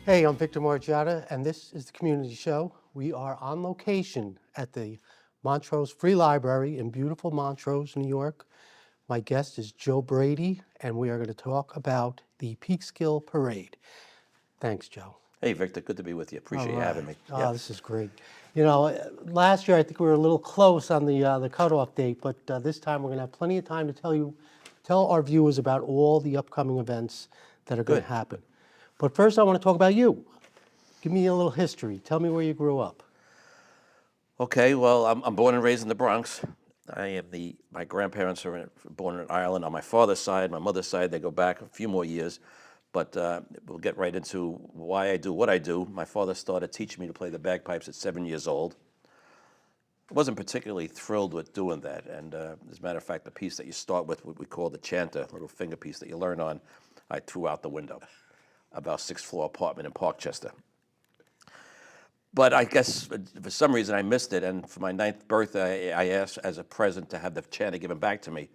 Hey, I'm Victor Margiotta, and this is the Community Show. We are on location at the Montrose Free Library in beautiful Montrose, New York. My guest is Joe Brady, and we are going to talk about the Peekskill Parade. Thanks, Joe. Hey, Victor, good to be with you. All Appreciate you right. having me. Oh, Yep. this is great. Last year I think we were a little close on the cutoff date, but this time we're going to have plenty of time to tell our viewers about all the upcoming events that are going to Good. happen. But first, I want to talk about you. Give me a little history. Tell me where you grew up. Okay, well, I'm born and raised in the Bronx. My grandparents are born in Ireland on my father's side. My mother's side, they go back a few more years. But we'll get right into why I do what I do. My father started teaching me to play the bagpipes at 7 years old. I wasn't particularly thrilled with doing that. And as a matter of fact, the piece that you start with, what we call the chanter, little finger piece that you learn on, I threw out the window. About sixth-floor apartment in Parkchester. But I guess for some reason I missed it, and for my ninth birthday, I asked as a present to have the chanter given back to me,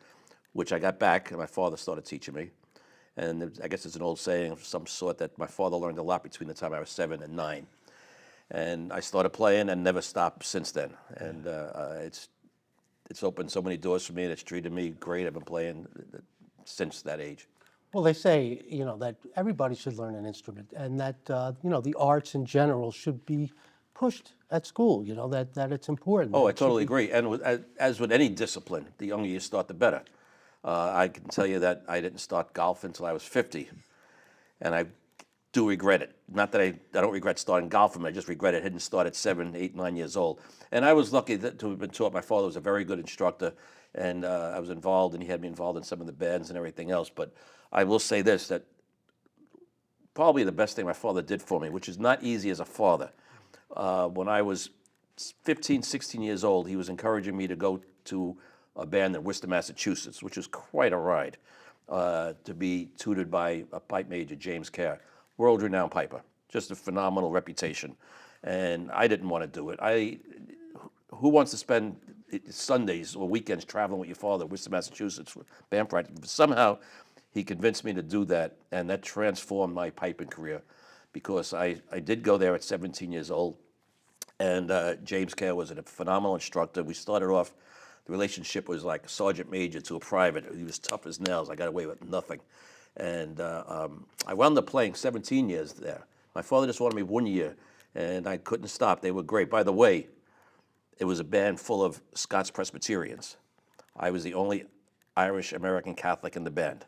which I got back, and my father started teaching me. And I guess it's an old saying of some sort that my father learned a lot between the time I was 7 and 9. And I started playing and never stopped since then. And it's opened so many doors for me, and it's treated me great. I've been playing since that age. Well, they say, that everybody should learn an instrument and that, the arts in general should be pushed at school, that it's important, Oh, that I it should totally be. agree. And as with any discipline, the younger you start, the better. I can tell you that I didn't start golf until I was 50, and I do regret it. Not that I don't regret starting golf, I just regret it. I didn't start at 7, 8, 9 years old. And I was lucky to have been taught. My father was a very good instructor, and I was involved, and he had me involved in some of the bands and everything else. But I will say this, that probably the best thing my father did for me, which is not easy as a father. When I was 15, 16 years old, he was encouraging me to go to a band in Worcester, Massachusetts, which was quite a ride, to be tutored by a pipe major, James Kerr, world-renowned piper, just a phenomenal reputation. And I didn't want to do it. Who wants to spend Sundays or weekends traveling with your father, Worcester, Massachusetts, for band practice? But somehow he convinced me to do that, and that transformed my piping career because I did go there at 17 years old. And James Kerr was a phenomenal instructor. We started off, the relationship was like a sergeant major to a private. He was tough as nails. I got away with nothing. And I wound up playing 17 years there. My father just wanted me 1 year, and I couldn't stop. They were great. By the way, it was a band full of Scots Presbyterians. I was the only Irish American Catholic in the band.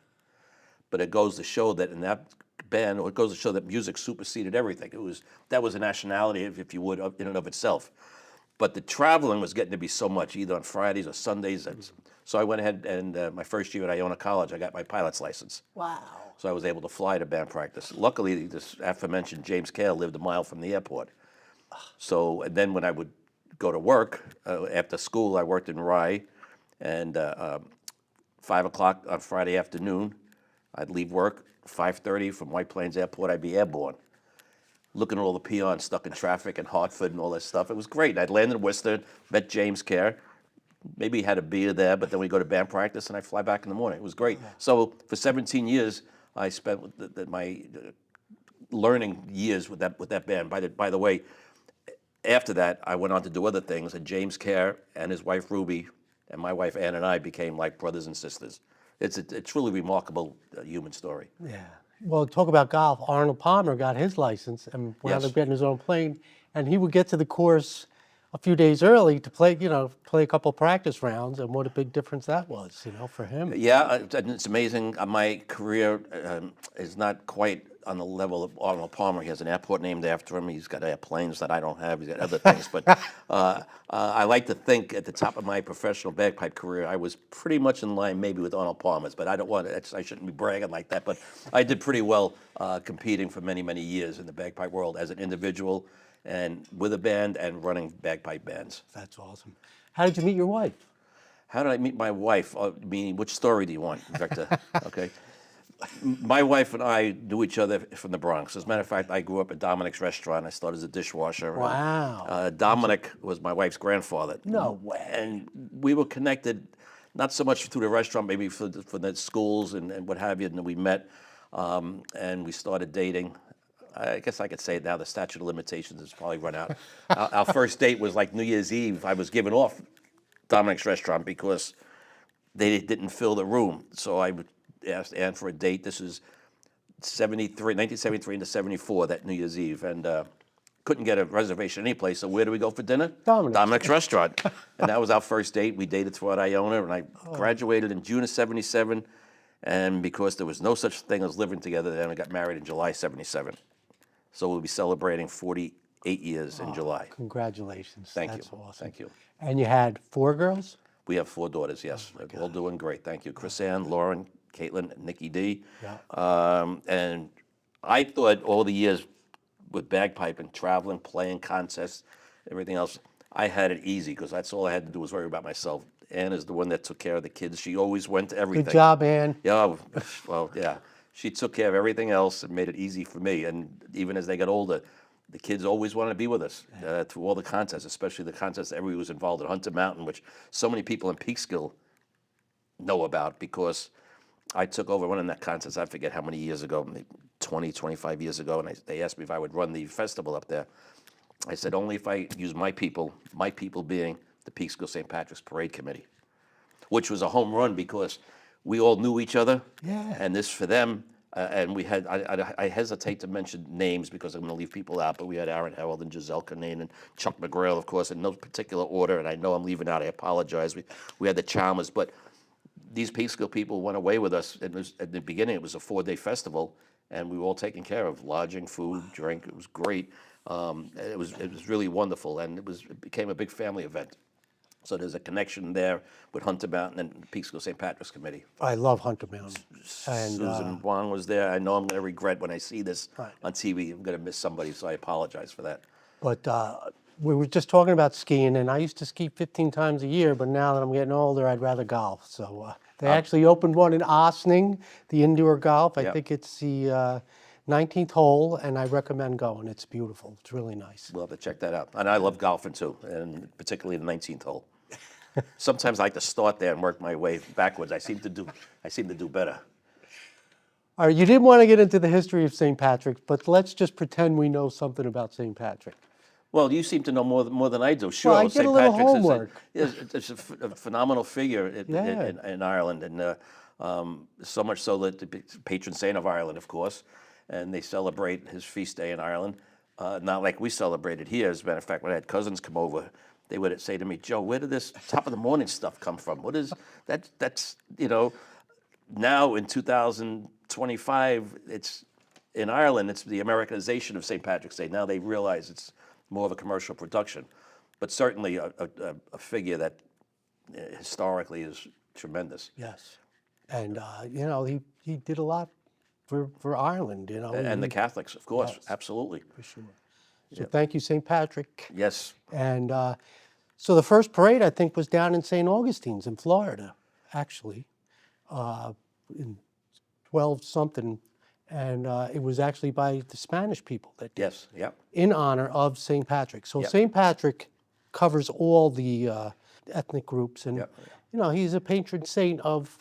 But it goes to show that in that band, or it goes to show that music superseded everything. That was a nationality, if you would, in and of itself. But the traveling was getting to be so much, either on Fridays or Sundays. So I went ahead and my first year at Iona College, I got my pilot's license. Wow. So I was able to fly to band practice. Luckily, this aforementioned James Cale lived a mile from the airport. So and then when I would go to work after school, I worked in Rye, and 5 o'clock on Friday afternoon, I'd leave work. 5:30 from White Plains Airport, I'd be airborne, looking at all the peons stuck in traffic in Hartford and all that stuff. It was great. I'd land in Worcester, met James Kerr, maybe had a beer there, but then we go to band practice and I fly back in the morning. It was great. So for 17 years, I spent my learning years with that band. By the way, after that, I went on to do other things, and James Kerr and his wife Ruby and my wife Ann and I became like brothers and sisters. It's a truly remarkable human story. Yeah. Well, talk about golf. Arnold Palmer got his license and wound up Yes. getting his own plane, and he would get to the course a few days early to play a couple practice rounds, and what a big difference that was, for him. Yeah, and it's amazing. My career is not quite on the level of Arnold Palmer. He has an airport named after him. He's got airplanes that I don't have. He's got other things. But I like to think at the top of my professional bagpipe career, I was pretty much in line maybe with Arnold Palmer's. But I don't want to, I shouldn't be bragging like that. But I did pretty well competing for many, many years in the bagpipe world as an individual and with a band and running bagpipe bands. That's awesome. How did you meet your wife? How did I meet my wife? Meaning, which story do you want, Victor? Okay. My wife and I knew each other from the Bronx. As a matter of fact, I grew up at Dominic's restaurant. I started as a dishwasher. Wow. Dominic was my wife's grandfather. No way. And we were connected, not so much through the restaurant, maybe for the schools and what have you. And then we met, and we started dating. I guess I could say it now. The statute of limitations has probably run out. Our first date was like New Year's Eve. I was giving off Dominic's Restaurant because they didn't fill the room. So I would ask Ann for a date. This is 1973 into 74, that New Year's Eve. And couldn't get a reservation any place. So where do we go for dinner? Dominic's. Restaurant. And that was our first date. We dated throughout Iona. And I graduated in June of 77. And because there was no such thing as living together, then we got married in July 77. So we'll be celebrating 48 years in July. Congratulations. Thank That's you. awesome. Thank you. And you had 4 girls? We have 4 daughters, yes. They're all doing great. Thank you. Chris Ann, Lauren, Caitlin, and Nikki D. Yeah. And I thought all the years with bagpiping, traveling, playing contests, everything else, I had it easy because that's all I had to do was worry about myself. Ann is the one that took care of the kids. She always went to everything. Good job, Ann. Yeah, well, yeah. She took care of everything else and made it easy for me. And even as they got older, the kids always wanted to be with us through all the contests, especially the contests that everybody was involved in. Hunter Mountain, which so many people in Peekskill know about because I took over running that contest. I forget how many years ago, maybe 20, 25 years ago, and they asked me if I would run the festival up there. I said, only if I use my people being the Peekskill St. Patrick's Parade Committee, which was a home run because we all knew each other. Yeah. And this for them, and we had, I hesitate to mention names because I'm going to leave people out, but we had Aaron Harold and Giselle Canane and Chuck McGrail, of course, in no particular order, and I know I'm leaving out, I apologize. We had the Chalmers, but these Peekskill people went away with us. It was, at the beginning, it was a 4-day festival, and we were all taken care of, lodging, food, drink. It was great. It was really wonderful, and it became a big family event. So there's a connection there with Hunter Mountain and the Peekskill St. Patrick's Committee. I love Hunter Mountain. And Susan Wong was there. I know I'm going to regret when I see this Right. on TV. I'm going to miss somebody, so I apologize for that. But we were just talking about skiing, and I used to ski 15 times a year, but now that I'm getting older, I'd rather golf. So they actually opened one in Ossining, the indoor golf. I Yep. think it's the 19th hole, and I recommend going. It's beautiful. It's really nice. We'll have to check that out. And I love golfing too, and particularly the 19th hole. Sometimes I like to start there and work my way backwards. I seem to do better. All right, you didn't want to get into the history of St. Patrick, but let's just pretend we know something about St. Patrick. Well, you seem to know more than I do. Sure, Well, I did St. a little Patrick's homework. It's a phenomenal figure Yeah. in Ireland, and so much so that the patron saint of Ireland, of course, and they celebrate his feast day in Ireland. Not like we celebrated here. As a matter of fact, when I had cousins come over, they would say to me, "Joe, where did this top of the morning stuff come from? What is that? That's now in 2025, it's in Ireland. It's the Americanization of St. Patrick's Day. Now they realize it's more of a commercial production, but certainly a figure that historically is tremendous. Yes. And, he did a lot for Ireland, And the Catholics, of course, Yes. absolutely. For sure. So thank you, St. Patrick. Yes. And so the first parade, I think, was down in St. Augustine's in Florida, actually, in 12-something. And it was actually by the Spanish people that did Yes. Yep. in honor of St. Patrick. So Yep. St. Patrick covers all the ethnic groups. And, Yep. he's a patron saint of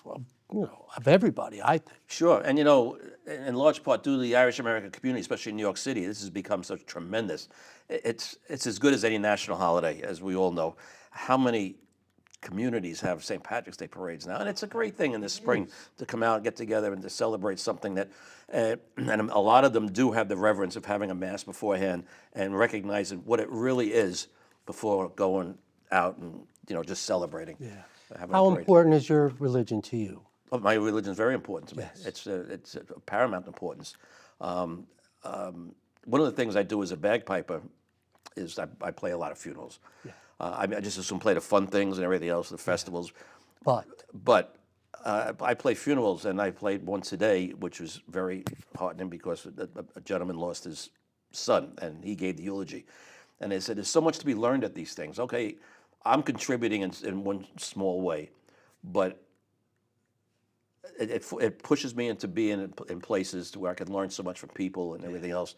everybody, I think. Sure, and in large part due to the Irish American community, especially in New York City, this has become so tremendous. It's as good as any national holiday, as we all know. How many communities have St. Patrick's Day parades now? And it's a great thing in the spring to come out, get together, and to celebrate something that, and a lot of them do have the reverence of having a mass beforehand and recognizing what it really is before going out and just celebrating. Yeah. having How a parade. important is your religion to you? Oh, my religion is very important to me. Yes. It's of paramount importance. One of the things I do as a bagpiper is I play a lot of funerals. I mean, I just assume play the fun things and everything else, the festivals. But I play funerals, and I played one today, which was very heartening because a gentleman lost his son, and he gave the eulogy. And they said, there's so much to be learned at these things. Okay, I'm contributing in one small way, but it pushes me into being in places to where I can learn so much from people and everything else.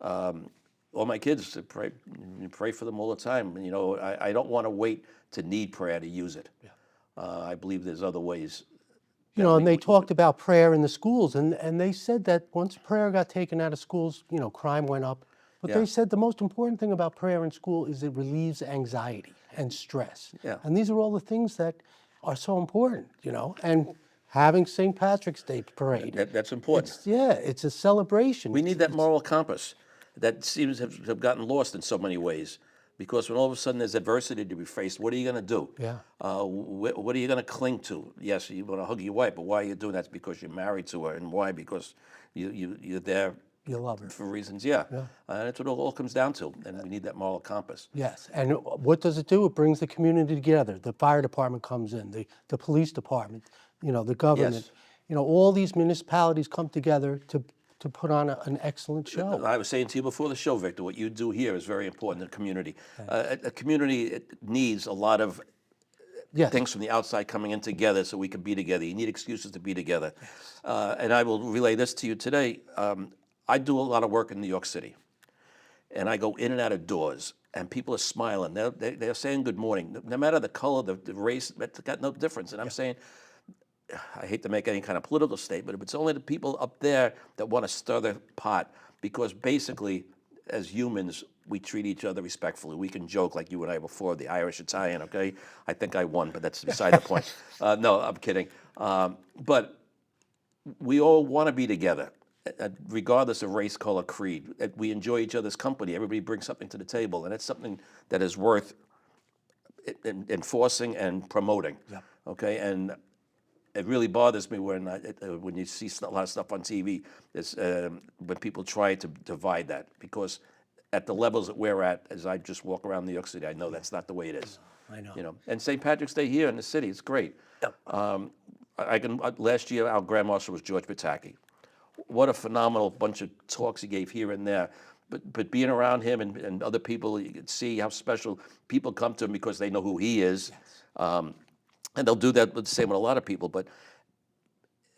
All my kids pray for them all the time. I don't want to wait to need prayer to use it. I believe there's other ways You know, and they talked about prayer in the schools, and they said that once prayer got taken out of schools, you know, crime went up. But Yeah. they said the most important thing about prayer in school is it relieves anxiety and stress. Yeah. And these are all the things that are so important, you know. And having St. Patrick's Day parade, That's important. it's a celebration. We need that moral compass that seems to have gotten lost in so many ways. Because when all of a sudden there's adversity to be faced, what are you going to do? Yeah. What are you going to cling to? Yes, you want to hug your wife, but why are you doing that? It's because you're married to her, and why? Because you're there You love her. for reasons. Yeah, Yeah. that's what it all comes down to, and we need that moral compass. Yes, and what does it do? It brings the community together. The fire department comes in, the police department, you know, the government. Yes. You know, all these municipalities come together to put on an excellent show. I was saying to you before the show, Victor, what you do here is very important in the community. A community needs a lot of Yes, things from the outside coming in together so we can be together. You need excuses to be together. And I will relay this to you today. I do a lot of work in New York City, and I go in and out of doors, and people are smiling. They're saying good morning. No matter the color, the race, it's got no difference. And I'm saying, I hate to make any kind of political statement, but it's only the people up there that want to stir the pot, because basically, as humans, we treat each other respectfully. We can joke like you and I before, the Irish Italian, okay? I think I won, but that's beside the point. No, I'm kidding. But we all want to be together, regardless of race, color, creed. We enjoy each other's company. Everybody brings something to the table, and it's something that is worth enforcing and promoting. Yep. Okay, and it really bothers me when you see a lot of stuff on TV. When people try to divide that, because at the levels that we're at, as I just walk around New York City, I know that's not the way it is. I know. You know, and St. Patrick's Day here in the city, it's great. Yep. Last year our Grand Marshal was George Pataki. What a phenomenal bunch of talks he gave here and there. But being around him and other people, you can see how special people come to him because they know who he is. And they'll do that the same with a lot of people, but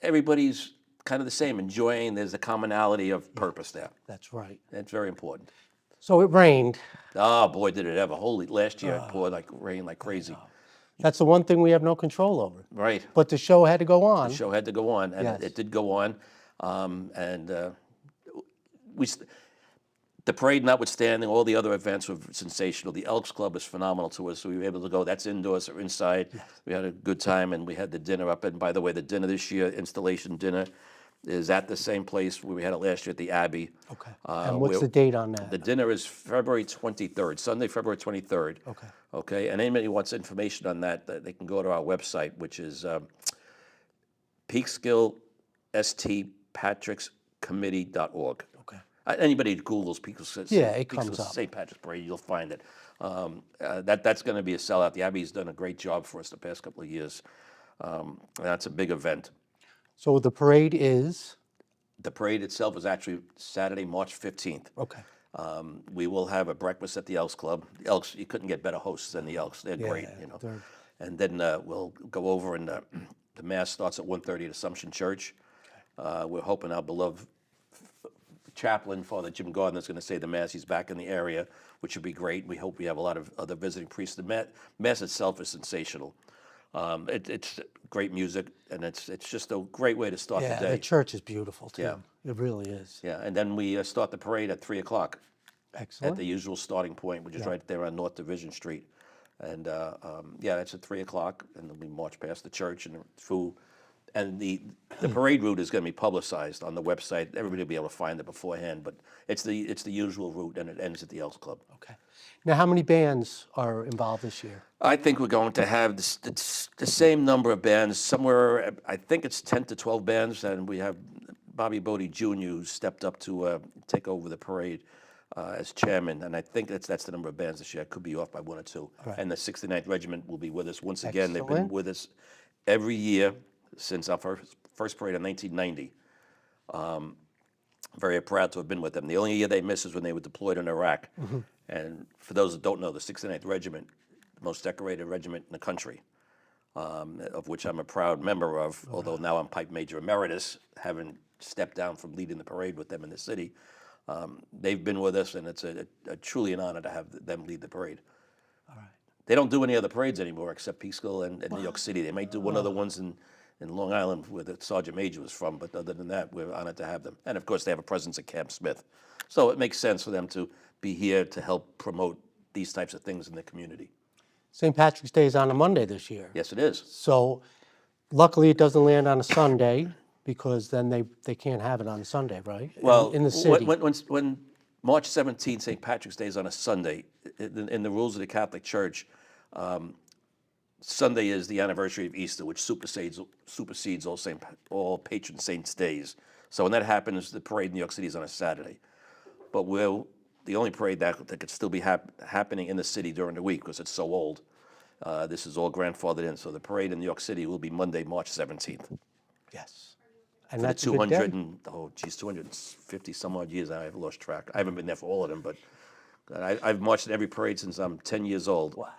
everybody's kind of the same, enjoying. There's a commonality of purpose there. That's right. That's very important. So it rained. Oh boy, did it ever! Last year it poured like rain like crazy. That's the one thing we have no control over. Right. But the show had to go on. The show had to go on, and Yes. it did go on. The parade notwithstanding, all the other events were sensational. The Elks Club was phenomenal to us, so we were able to go. That's indoors or inside. We had a good time, and we had the dinner up. And by the way, the dinner this year, installation dinner, is at the same place where we had it last year at the Abbey. Okay. And what's the date on that? The dinner is February 23rd, Sunday, February 23rd. Okay. Okay, and anybody who wants information on that, they can go to our website, which is peekskill.stpatrickscommittee.org. Okay. Anybody who Googles It comes up. St. Patrick's Parade, you'll find it. That's going to be a sellout. The Abbey's done a great job for us the past couple of years. That's a big event. So the parade is? The parade itself is actually Saturday, March 15th. Okay. We will have a breakfast at the Elks Club. The Elks, you couldn't get better hosts than the Elks. They're great, you know. And then we'll go over, and the mass starts at 1:30 at Assumption Church. We're hoping our beloved chaplain, Father Jim Gardner, is going to say the mass. He's back in the area, which would be great. We hope we have a lot of other visiting priests. The mass itself is sensational. It's great music, and it's just a great way to start the Yeah, day. the church is beautiful too. Yeah. It really is. Yeah, and then we start the parade at 3 o'clock at Excellent. the usual starting point, which is right there on North Division Street. And it's at 3 o'clock, and then we march past the church and through. And the parade route is going to be publicized on the website. Everybody will be able to find it beforehand, but it's the usual route, and it ends at the Elks Club. Okay. Now, how many bands are involved this year? I think we're going to have the same number of bands, somewhere, I think it's 10 to 12 bands, and we have Bobby Bodie Jr., who stepped up to take over the parade as chairman, and I think that's the number of bands this year. I could be off by one or two. Right. And the 69th Regiment will be with us once again. They've been Excellent. with us every year since our first parade in 1990. Very proud to have been with them. The only year they missed is when they were deployed in Iraq. And for those that don't know, the 69th Regiment, the most decorated regiment in the country, of which I'm a proud member of, although now I'm Pipe Major Emeritus, having stepped down from leading the parade with them in the city. They've been with us, and it's truly an honor to have them lead the parade. All right. They don't do any other parades anymore except Peekskill and New York City. They might do one other ones in in Long Island, where the Sergeant Major was from. But other than that, we're honored to have them. And of course, they have a presence at Camp Smith. So it makes sense for them to be here to help promote these types of things in the community. St. Patrick's Day is on a Monday this year. Yes, it is. So luckily it doesn't land on a Sunday because then they can't have it on a Sunday, right? Well, in the city. when March 17th, St. Patrick's Day is on a Sunday, in the rules of the Catholic Church, Sunday is the anniversary of Easter, which supersedes all patron saints' days. So when that happens, the parade in New York City is on a Saturday. But we're the only parade that could still be happening in the city during the week because it's so old. This is all grandfathered in. So the parade in New York City will be Monday, March 17th. Yes. And For the that's a good day. 250 some odd years, I've lost track. I haven't been there for all of them, but I've marched in every parade since I'm 10 years old. Wow.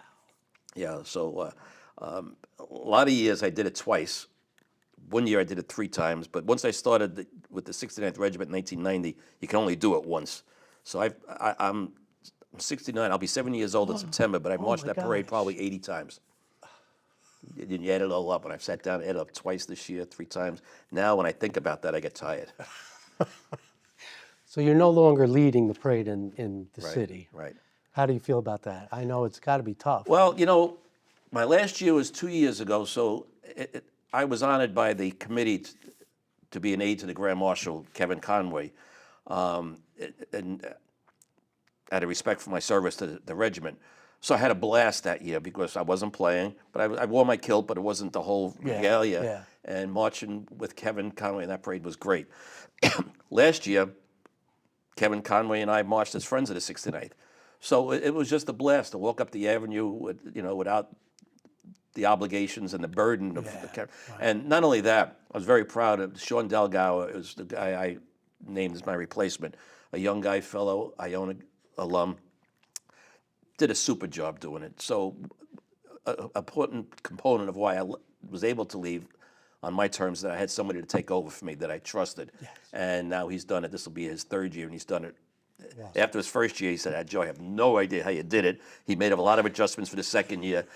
Yeah, so a lot of years I did it twice. One year I did it 3 times, but once I started with the 69th Regiment in 1990, you can only do it once. So I'm 69, I'll be 70 years old in September, but I've marched my that parade gosh. probably 80 times. Then you add it all up, and I've sat down and added up twice this year, 3 times. Now, when I think about that, I get tired. So you're no longer leading the parade in the city. Right. How do you feel about that? I know it's got to be tough. Well, my last year was 2 years ago, so I was honored by the committee to be an aide to the Grand Marshal, Kevin Conway, and out of respect for my service to the regiment. So I had a blast that year because I wasn't playing, but I wore my kilt, but it wasn't the whole regalia. yeah. And marching with Kevin Conway in that parade was great. Last year, Kevin Conway and I marched as friends of the 69th. So it was just a blast to walk up the avenue, without the obligations and the burden of the And not only that, I was very proud of Sean Delgado. It was the guy I named as my replacement, a young guy, fellow Iona alum. Did a super job doing it. So an important component of why I was able to leave on my terms that I had somebody to take over for me that I trusted. Yes. And now he's done it. This will be his 3rd year, and he's done it. After his 1st year, he said, Joe, I have no idea how you did it. He made up a lot of adjustments for the 2nd year.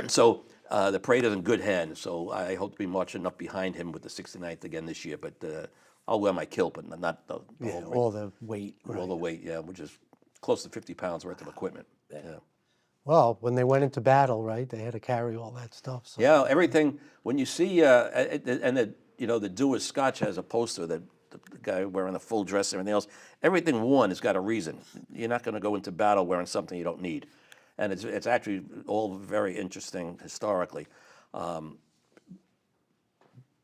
So the parade is in good hands. So I hope to be marching up behind him with the 69th again this year. But I'll wear my kilt, but not the whole ring. All the weight. All the weight, which is close to 50 pounds worth of equipment. Yeah. Well, when they went into battle, right, they had to carry all that stuff. So. Yeah, everything. When you see, the Doers Scotch has a poster that the guy wearing a full dress and everything else. Everything one has got a reason. You're not going to go into battle wearing something you don't need, and it's actually all very interesting historically.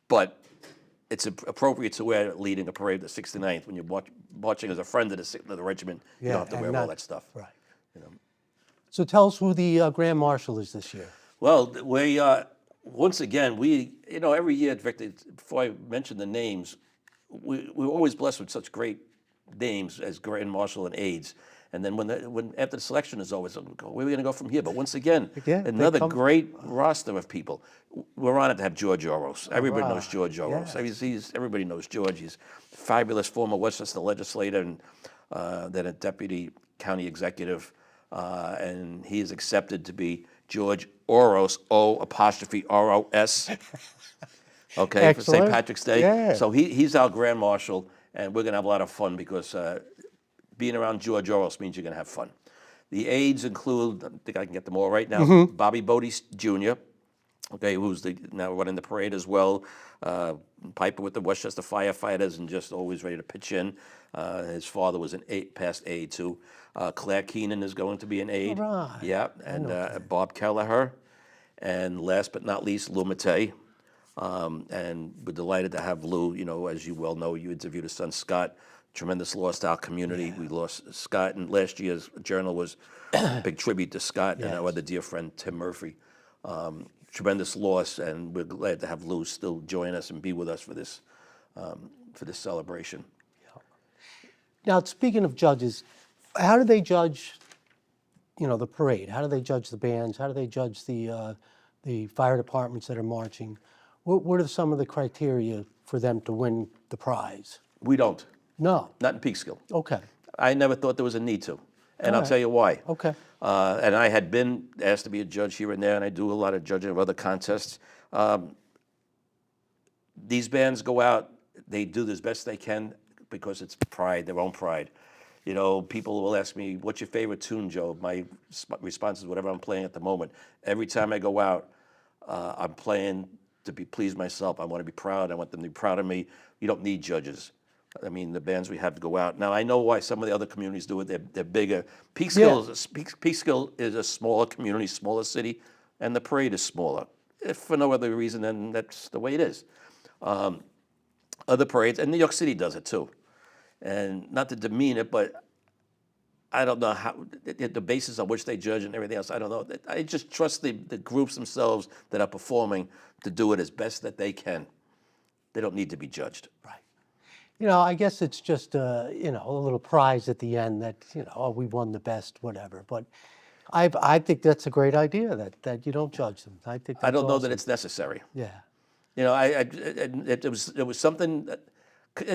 But it's appropriate to wear leading a parade of the 69th when you're marching as a friend of the regiment. You don't have to wear all that stuff. Right. So tell us who the Grand Marshal is this year. Well, we once again every year, Victor. Before I mention the names, we're always blessed with such great names as Grand Marshal and aides. And then when after the selection is over, where are we going to go from here? But once again, another great roster of people. We're honored to have George Oros. Everybody knows George Oros. Yes. Everybody knows George. He's a fabulous former Westchester legislator and then a deputy county executive. And he is accepted to be George Oros, O''R''O''S. Okay, for St. Excellent. Patrick's Day. Yeah. So he's our Grand Marshal, and we're going to have a lot of fun because being around George Oros means you're going to have fun. The aides include, I think I can get them all right now, Bobby Bodie Jr., okay, who's now running the parade as well, Piper with the Westchester firefighters and just always ready to pitch in. His father was past aide too. Claire Keenan is going to be an aide. All right. Yeah, and Bob Kelleher. And last but not least, Lou Mattei. And we're delighted to have Lou. As you well know, you interviewed his son Scott. Tremendous loss to our community. We lost Scott, and last year's journal was a big tribute to Scott and our other dear friend Tim Murphy. Tremendous loss, and we're glad to have Lou still join us and be with us for this celebration. Now, speaking of judges, how do they judge, the parade? How do they judge the bands? How do they judge the fire departments that are marching? What are some of the criteria for them to win the prize? We don't. No. Not in Peekskill. Okay. I never thought there was a need to, and I'll tell you why. Okay. And I had been asked to be a judge here and there, and I do a lot of judging of other contests. these bands go out, they do as best they can because it's pride, their own pride. You know, people will ask me, what's your favorite tune, Joe? My response is whatever I'm playing at the moment. Every time I go out, I'm playing to be pleased myself. I want to be proud. I want them to be proud of me. You don't need judges. I mean, the bands we have to go out. Now, I know why some of the other communities do it. They're bigger. Yeah. Peekskill is a smaller community, smaller city, and the parade is smaller. If for no other reason than that's the way it is. Other parades, and New York City does it too. And not to demean it, but I don't know how the basis on which they judge and everything else. I don't know. I just trust the groups themselves that are performing to do it as best that they can. They don't need to be judged. Right. I guess it's just a little prize at the end that oh, we won the best, whatever. But I think that's a great idea that you don't judge them. I think I that's don't know that awesome. it's necessary. Yeah. You know, it was something.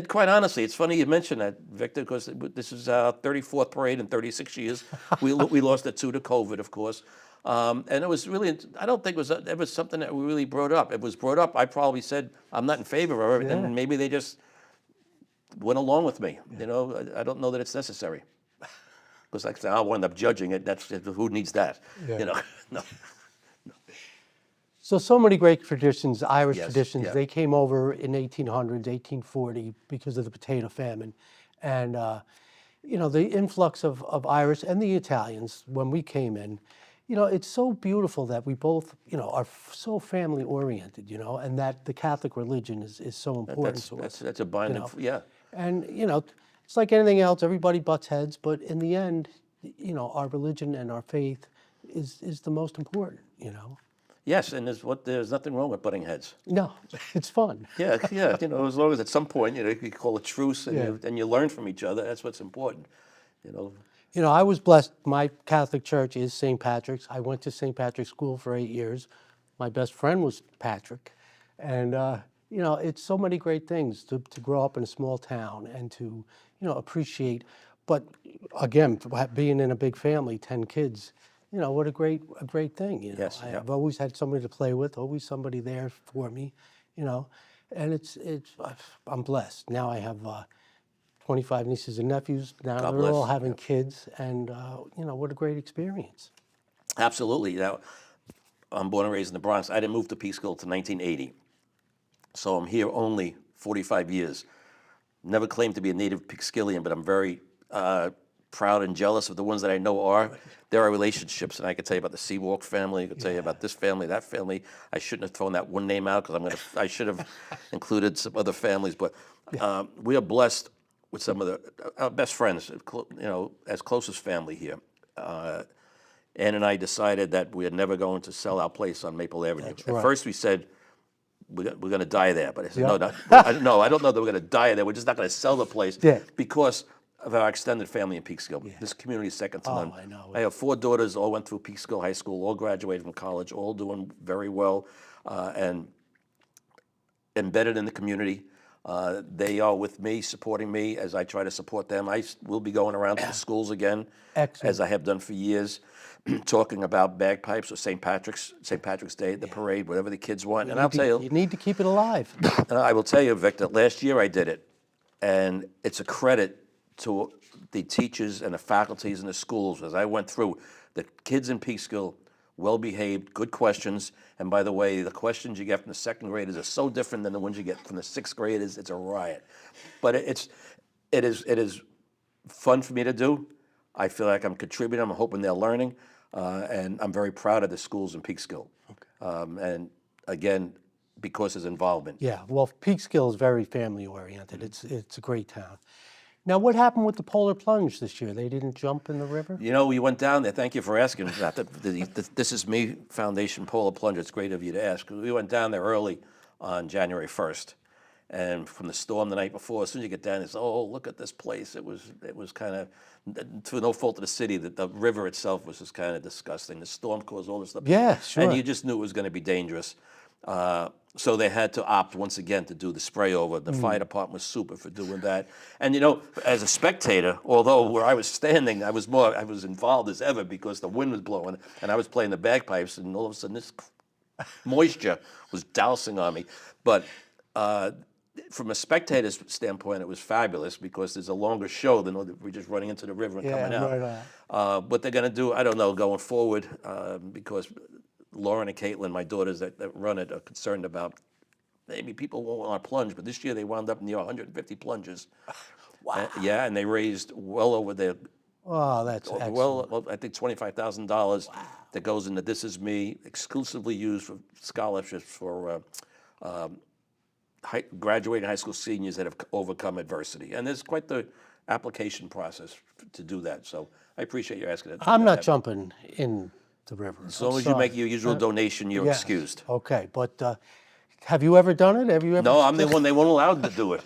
Quite honestly, it's funny you mentioned that, Victor, because this is our 34th parade in 36 years. We lost it to COVID, of course, and it was really. I don't think it was something that we really brought up. It was brought up. I probably said I'm not in favor of it, Yeah. and maybe they just went along with me. You know, I don't know that it's necessary. Because like I said, I'll wind up judging it. That's who needs that. Yeah. You know, no. So many great traditions, Irish Yes, traditions. yeah. They came over in 1800s, 1840 because of the potato famine. And, the influx of Irish and the Italians when we came in, it's so beautiful that we both, are so family oriented, and that the Catholic religion is so important to us. That's a binding. Yeah. And, it's like anything else, everybody butts heads, but in the end, our religion and our faith is the most important. Yes, and there's nothing wrong with butting heads. No, it's fun. Yeah, yeah. As long as at some point, you call a truce and Yeah. you learn from each other. That's what's important. You know. I was blessed. My Catholic church is St. Patrick's. I went to St. Patrick's School for 8 years. My best friend was Patrick. And, it's so many great things to grow up in a small town and to, appreciate. But again, being in a big family, 10 kids, what a great thing. Yes, yeah. I've always had somebody to play with, always somebody there for me, and I'm blessed. Now I have 25 nieces and nephews. Now God they're all bless. having kids, and what a great experience. Absolutely. Now, I'm born and raised in the Bronx. I didn't move to Peekskill until 1980, so I'm here only 45 years. Never claimed to be a native Peekskillian, but I'm very proud and jealous of the ones that I know are. There are relationships, and I could tell you about the Seawalk family. I could tell you about this family, that family. I shouldn't have thrown that one name out because I should have included some other families. But we are blessed with some of our best friends, as close as family here. Ann and I decided that we are never going to sell our place on Maple Avenue. That's At right. first, we said we're going to die there, but I said Yeah. no, I don't know that we're going to die there. We're just not going to sell the place Yeah. because of our extended family in Peekskill. This community is second to none. I know. I have 4 daughters, all went through Peekskill High School, all graduated from college, all doing very well, and embedded in the community. They are with me, supporting me as I try to support them. I will be going around to the schools again, Excellent. as I have done for years, talking about bagpipes or St. Patrick's Day, the parade, whatever the kids want. And I'll tell you, You need to keep it alive. I will tell you, Victor, last year I did it, and it's a credit to the teachers and the faculties in the schools. As I went through, the kids in Peekskill, well-behaved, good questions, and by the way, the questions you get from the second graders are so different than the ones you get from the sixth graders. It's a riot, but it is fun for me to do. I feel like I'm contributing. I'm hoping they're learning, and I'm very proud of the schools in Peekskill. And again, because of his involvement. Yeah, well, Peekskill is very family oriented. It's a great town. Now, what happened with the polar plunge this year? They didn't jump in the river? You know, we went down there. Thank you for asking that. The This Is Me Foundation Polar Plunge. It's great of you to ask. We went down there early on January 1st, and from the storm the night before, as soon as you get down, it's look at this place. It was kind of, through no fault of the city, that the river itself was just kind of disgusting. The storm caused all this stuff. Yeah, sure. And you just knew it was going to be dangerous. So they had to opt once again to do the spray over. The fire department was super for doing that. And as a spectator, although where I was standing, I was involved as ever because the wind was blowing and I was playing the bagpipes, and all of a sudden this moisture was dousing on me. But From a spectator's standpoint, it was fabulous because there's a longer show than if we're just running into the river and Yeah, coming out. right. What they're going to do, I don't know, going forward, because Lauren and Caitlin, my daughters that run it, are concerned about maybe people won't want to plunge, but this year they wound up near 150 plunges. Wow. Yeah, and they raised well over their, Oh, that's excellent. well, I think $25,000 that goes into This Is Me, exclusively used for scholarships for graduating high school seniors that have overcome adversity. And there's quite the application process to do that. So I appreciate you asking that. I'm not jumping in the river. As long as you make your usual donation, you're Yes. excused. Okay, but have you ever done it? Have you ever? No, I'm the one they won't allow to do it.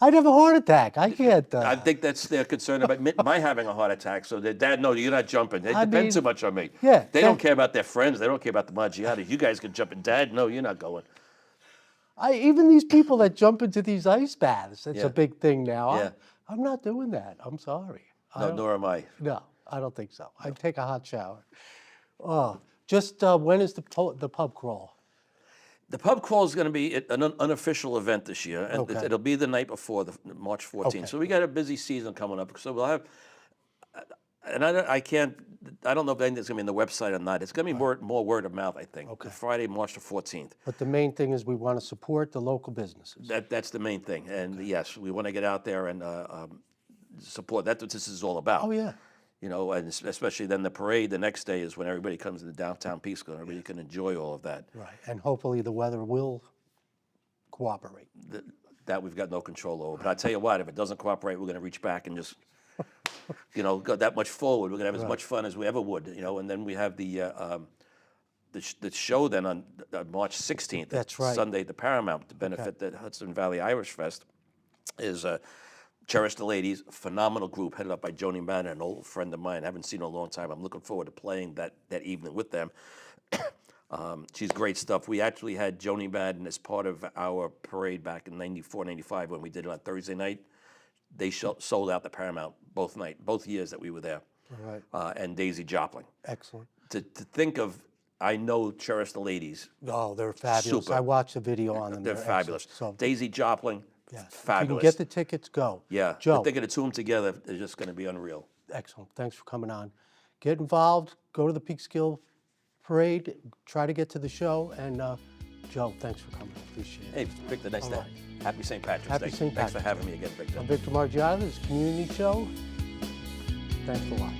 I'd have a heart attack. I can't. I think that's their concern about my having a heart attack. So their dad, no, you're not jumping. They depend mean, too much on me. yeah, They don't care about their friends. They don't care about the Margiottas. You guys can jump in. Dad, no, you're not going. Even these people that jump into these ice baths, it's Yeah. a big thing now. Yeah. I'm not doing that. I'm sorry. No, nor am I. No, I don't think so. I'd take a hot shower. Oh, just when is the pub crawl? The pub crawl is going to be an unofficial event this year, and Okay. it'll be the night before the March 14th. Okay. So we got a busy season coming up. So we'll have, and I don't know if anything's going to be on the website or not. It's going to be more word of mouth, I think. Okay. Friday, March the 14th. But the main thing is we want to support the local businesses. That's the main thing. And yes, we want to get out there and support. That's what this is all about. Oh yeah. You know, and especially then the parade the next day is when everybody comes to the downtown Peekskill and everybody can enjoy all of that. Right, and hopefully the weather will cooperate. That we've got no control over. But I tell you what, if it doesn't cooperate, we're going to reach back and just, go that much forward. We're going to have as much fun as we ever would, and then we have the show then on March 16th. That's right. Sunday at the Paramount to benefit the Hudson Valley Irish Fest is Cherish the Ladies, phenomenal group headed up by Joni Madden, an old friend of mine. I haven't seen her in a long time. I'm looking forward to playing that evening with them. She's great stuff. We actually had Joni Madden as part of our parade back in 94, 95 when we did it on Thursday night. They sold out the Paramount both years that we were there. All right, And Daisy Joplin. excellent. To think of, I know Cherish the Ladies. Oh, they're fabulous. Super. I watched the video on them. They're fabulous. Excellent. So, Daisy Joplin, yeah. If you fabulous. can get the tickets, go. Yeah, Joe. if they're going to tune them together, they're just going to be unreal. Excellent. Thanks for coming on. Get involved. Go to the Peekskill Parade. Try to get to the show. And Joe, thanks for coming. Appreciate it. Hey, Victor, nice day. Happy St. Patrick's Happy Day. St. Thanks for Patrick's having me again, Victor. I'm Victor Margiotta. This is Community Show. Thanks a lot.